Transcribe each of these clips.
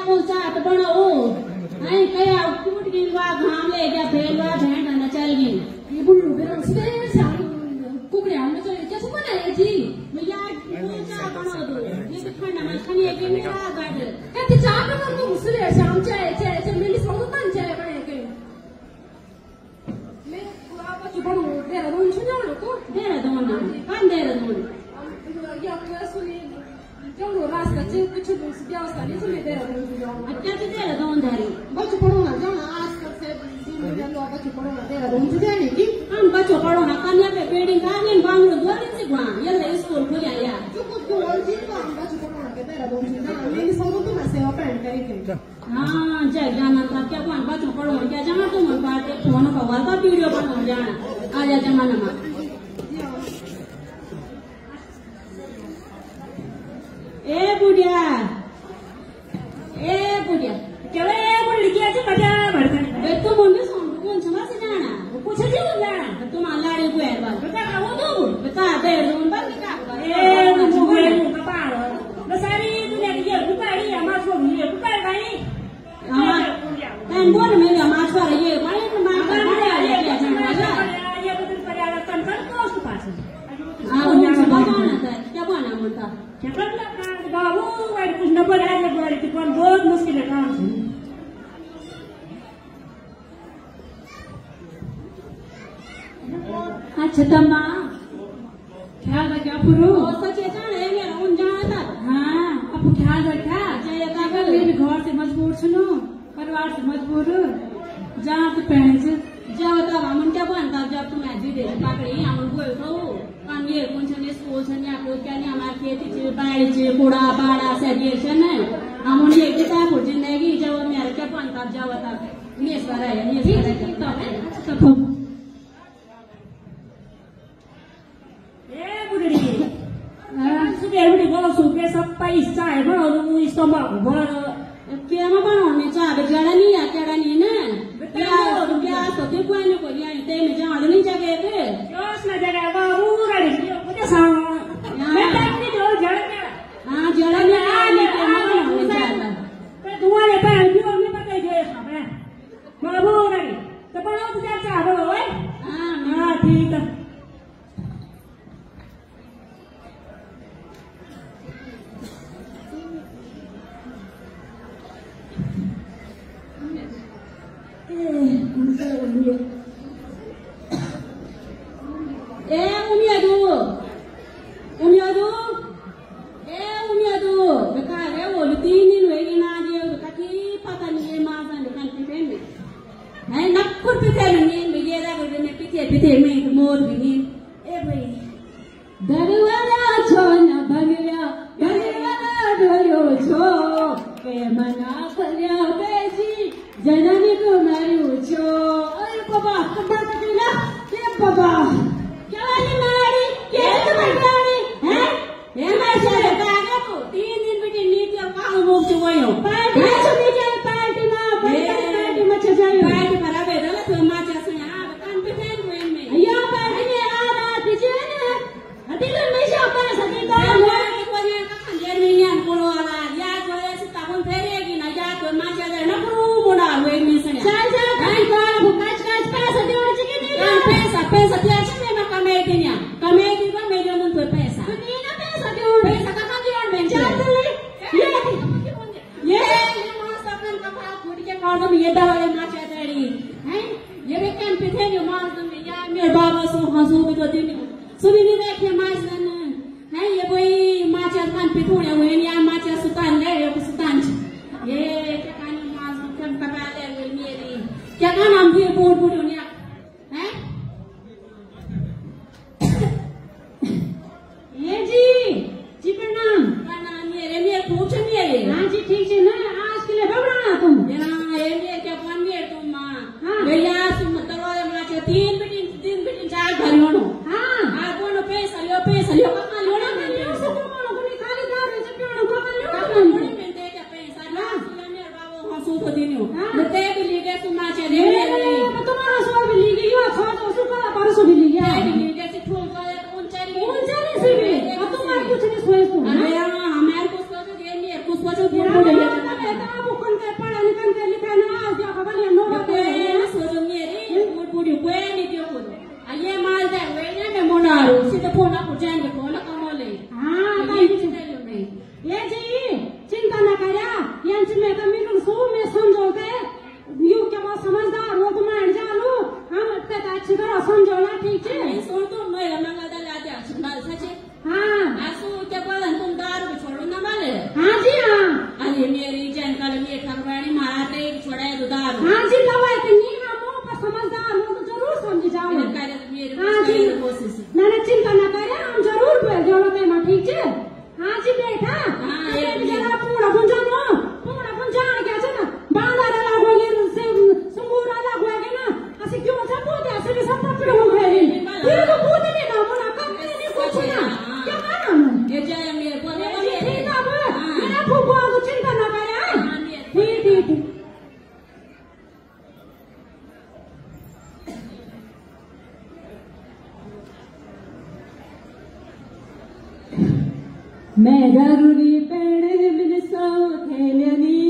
को चाट बनाओ नहीं कया टूट गई वा घाम ले गया फेल वा भेंट न चल गई ये बुल्लू बेरंग से शाम कुकड़े हम तो कैसे बनाए जी भैया को चाट बना दो ये तो खाना में खाने के मेरा गाड़ कहते चाट बना दो उसले शाम चाय चाय चाय मेरी सब बन चाय बने के मैं पूरा बच्चों बड़ो तेरा रूम सुना लो को दे दो ना कान दे दो या पूरा सुनी जब वो रास्ता चेक कुछ कुछ व्यवस्था नहीं सुने दे रहा हूँ अच्छा तो दे दो अंधारी बच्चों पढ़ो ना जाओ ना आज कल से दिन लोग बच्चों पढ़ो ना दे रहा हूँ तुझे नहीं की हम बच्चों पढ़ो ना कन्या पे बिल्डिंग का नहीं बांग्लो दो दिन से गुआ ये ले स्कूल को जाया जो कुछ जो और चीज का हम बच्चों पढ़ो ना के दे रहा हूँ ना मेरी सब तो मैं सेवा पहन करेंगे हाँ जय जाना था क्या कौन बच्चों पढ़ो क्या जमा तुम बात फोन का वाला वीडियो बना जाना आजा जमाना में ए बुढ़िया क्या वे बुढ़ी क्या जो मजा बढ़ता है तो मुंडे सोन कौन समझ से जाना वो कुछ नहीं होगा तुम लाड़ी को है बात बता वो दो बता दे दो बात बता ए तुम को ये बता लो सारी दुनिया की ये बुकाड़ी हमार छोड़ ये बुकाड़ भाई हां तन बोल में हमार छोड़ ये भाई तो मां का ये क्या समझा ये तो तुम पर यार तन कर को उसके पास हां वो बताना था क्या बना मुंडा क्या करना बाबू वाइट कुछ न पड़ा है बड़ी की कौन बहुत मुश्किल है काम से अच्छा तम्मा ख्याल रखा पुरु सचेतन है मेरा उन जाना था हाँ अब ख्याल रखा चाहिए था मेरे घर से मजबूर सुनो परिवार से मजबूर जहाँ तो पहले से जब तब हम क्या बनता जब तुम ऐसी दे पकड़ी हम बोल तो काम ये कौन सा स्कूल से या कोई क्या नहीं हमारे खेती से बाड़ी से कूड़ा बाड़ा से ये से नहीं हम उन्हें एक किताब हो जिंदगी जब मेरे क्या बनता जब तब ये सारा है ये सारा है तो ए बुढ़ी सुबह बुढ़ी को सुबह सब पैसा है बड़ा वो इस तो बड़ा क्या मैं बनाने चाह बेचारा नहीं है क्या नहीं ना क्या तो क्या कोई नहीं कोई यहाँ इतने में जहाँ नहीं जगह थे क्यों ना जगह बाबू गाड़ी मुझे सामान मैं तक जो जड़ क्या हाँ जड़ में आने के मगर होने जाता पर तुम्हारे पैर क्यों हमें पता है सब है बाबू गाड़ी तो बनाओ तो क्या चाह रहे हो हाँ ठीक है पंच में तो मिल सो में समझोगे यू क्या बात समझदार हो तुम अड़ जालो हम तक अच्छी तरह समझोला ठीक है सुन तुम मेरा मंगल दला दे सुनाल सचे हाँ आसू क्या बोलन तुम दारू को छोड़ो ना वाले हाँ जी हाँ अरे मेरी जानकारी में ठगवानी मारते छोड़ा है तो दारू हाँ जी दवाई तो नहीं हम पर समझदार हो तो जरूर समझ जाओ हाँ जी ना चिंता न करे हम जरूर जोड़ो पे मां ठीक है हाँ जी बेटा हाँ एक जरा पूरा बुंजानो पूरा बुंजान क्या है ना बांधा लागोगे से संगूरा लागोगे ना ऐसे क्यों अच्छा बोलते ऐसे भी सब पकड़ हो गए फिर तो बोलते नहीं ना मुना कम नहीं कुछ ना क्या माना ये जाए मेरे बोले ठीक है मेरा फूफा को चिंता न करे ठीक ठीक मैं दारूनी पेड़े में सौ खेलनी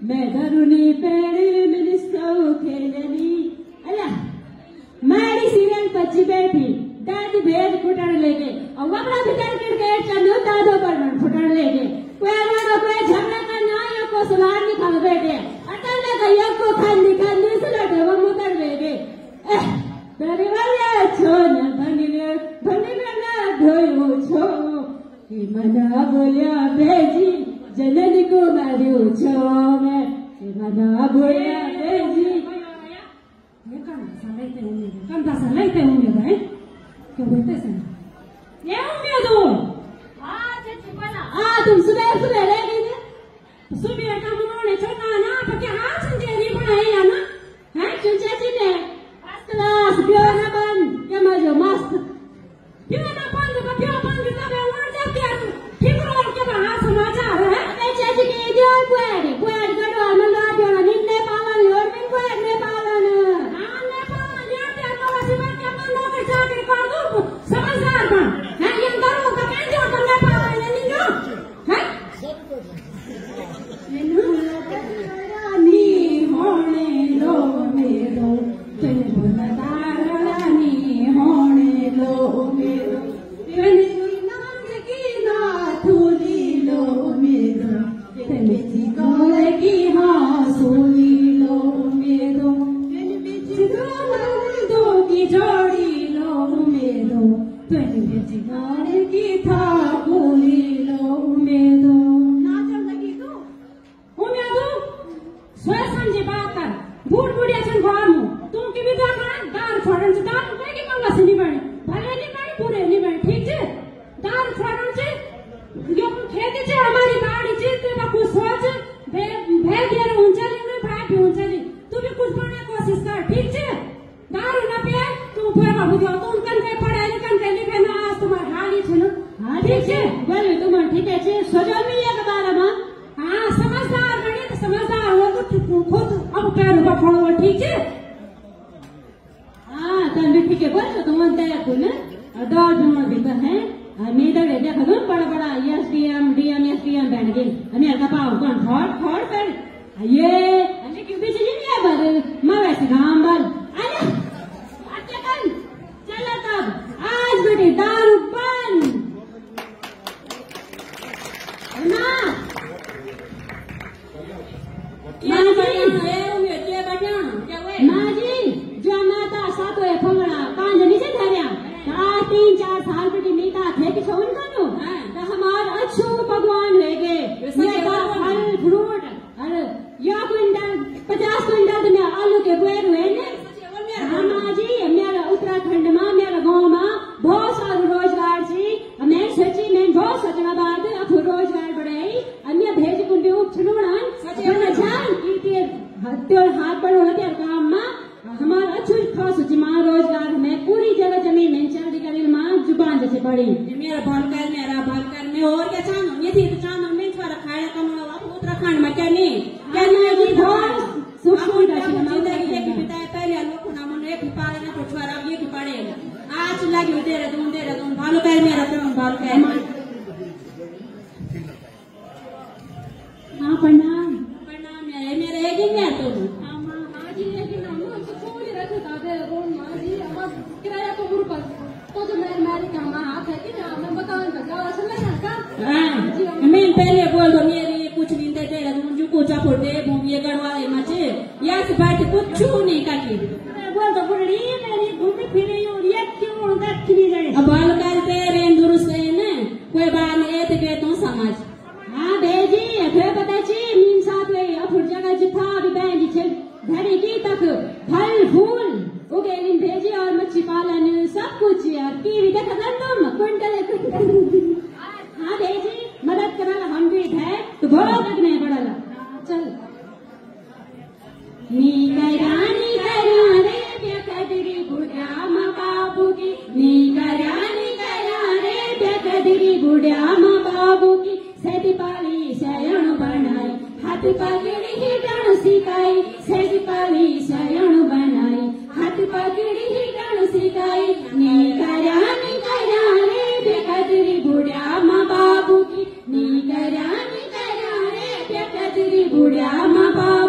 मैं दारूनी पेड़े में सौ खेलनी अल्लाह मारी सीरियल पच्ची बैठी दादी भेज फुटन लेके और वपड़ा भीतर के चलो दादो पर फुटन लेके कोई ना कोई झगड़ा का ना या को सुलार निकाल बैठे अटल ने गया को खाली खाली सुलाटे वो मुतर लेके तेरे वाले छोड़ बनी ना धोयो छो मना बोलिया बेजी जननी को मारियो छो मैं मना बोलिया बेजी ये कम सा लेते होंगे भाई क्या बोलते हैं ये उम्मीद हो हाँ तुम सुबह रहेगी ना सुबह का उन्होंने छोटा ना तो क्या हाथ संजेरी बनाई है ना है चाची ने फर्स्ट क्लास प्योर ना बन क्या मजा मस्त प्योर ना बन तो प्योर बन तो मैं उड़ जाती है ठीक रोल के बाहर समाचार है मैं चाची के जो क्वेरी करो मन ला दिया निन्ने पालन और मिन क्वेरी ने पालन हां ने पालन ये क्या तो सिवा के मन में चाकरी कर दो समझदार बन है ये करो का क्या जो करने पालन नहीं जो है रानी होने लो मेरो तेरे रानी होने लो मेरो तेरे नाम की ना थूली लो मेरो तेरे जिगोले की हाँ सोली लो मेरो तेरे जिगोले दो की जोड़ी लो मेरो तेरे जिगोले की था बोली लो मेरो नाचन लगी तू उम्मीदो स्वयं समझे बात कर बूढ़ बुढ़िया चन घर मु तुम की भी दार छोड़न से दार कोई की मंगला से नहीं बने भले नहीं बने पूरे नहीं बने ठीक है दार छोड़न से जो खेती से हमारी बाड़ी जीते ना कुछ सोच भे दिया ऊंचा नहीं भाई भी ऊंचा नहीं तू भी कुछ बनने कोशिश कर ठीक है दारू ना पिए तू फेरा बुझो तुम कन के पढ़े लिखन के लिखे ना आज तुम्हारे हाल ही छे ना हां ठीक है बोले तुम ठीक है छे सजा मिले के बारे में हां समझदार बने तो समझदार हो तो खुद अब पैर ऊपर खोलो ठीक है हां तन भी ठीक है बोल तुम तैयार हो ना दौड़ जोड़ भी है मेरा देखा था बड़ा बड़ा एसडीएम डीएम एसडीएम बैठ गए हमें का पाव कौन थोड़ पर ये अरे क्यों भी चली नहीं है बल मैं वैसे काम बल अरे अच्छा कल चला तब आज बेटे दारू बंद ना ये माँ जी जो माता सातो है फंगड़ा पांच नीचे धरिया 3-4 साल बेटी मीता थे कि छोन करो तो हमार अच्छो भगवान है गए ये फल फ्रूट अरे या क्विंटल 50 क्विंटल में आलू के बोए हुए ने माँ जी मेरा उत्तराखंड में मेरा गांव में बहुत सारा रोजगार जी मैं सची में बहुत सचना बात अब रोजगार बढ़ाई अन्य भेज कुंडे उपचुनाव सचना जान की हत्या हाथ पर होते काम में हमारा अच्छी खास मां रोजगार में पूरी जगह जमीन में चल दी करेल मां जुबान जैसे पड़ी मेरा भलकर में और क्या चाहूं ये थी तो चाहूं मैं थोड़ा खाया कमाया उत्तराखंड में क्या नहीं जी बहुत सूक्ष्म जिंदगी के पिता पहले लोग को नाम एक पाले ना तो छोरा ये की पड़े आज लगी दे रहे भालो कर मेरा तो भालो कर हां प्रणाम मेरे है कि मैं तो किराया को गुरु तो जो मेरी क्या हाथ है कि मैं बताऊं मैं पहले बोल दो मेरी कुछ नहीं देते पोचा फोटे भूमिये गढ़वाले मचे या से बैठ कुछ नहीं काकी बोल तो बुढ़ी मेरी घूमी फिरी ये क्यों दक्षिणी जाए अब बाल करते रेंदुर से ने कोई बात नहीं है तो के तो समझ हाँ भेजी फिर पता ची मीन साथ ले अब हर जगह जिथा भी बहन जी छे घरे की तक फल फूल उगे इन भेजी और मच्छी पालन सब कुछ यार की भी देखा था तुम कुंटल हाँ भेजी मदद करना हम भी थे तो बहुत लगने पड़ा चल नी करा रे प्याकदरी बुढ़िया माँ बाबू की नी करा रे प्याकदरी बुढ़िया माँ बाबू की सेती पाली सयण बनाई हाथ पकड़ी ही डाण सिखाई सेती पाली सयण बनाई हाथ पकड़ी ही डाण सिखाई नी करा रे प्याकदरी बुढ़िया माँ बाबू की नी करा रे प्याकदरी बुढ़िया माँ बाबू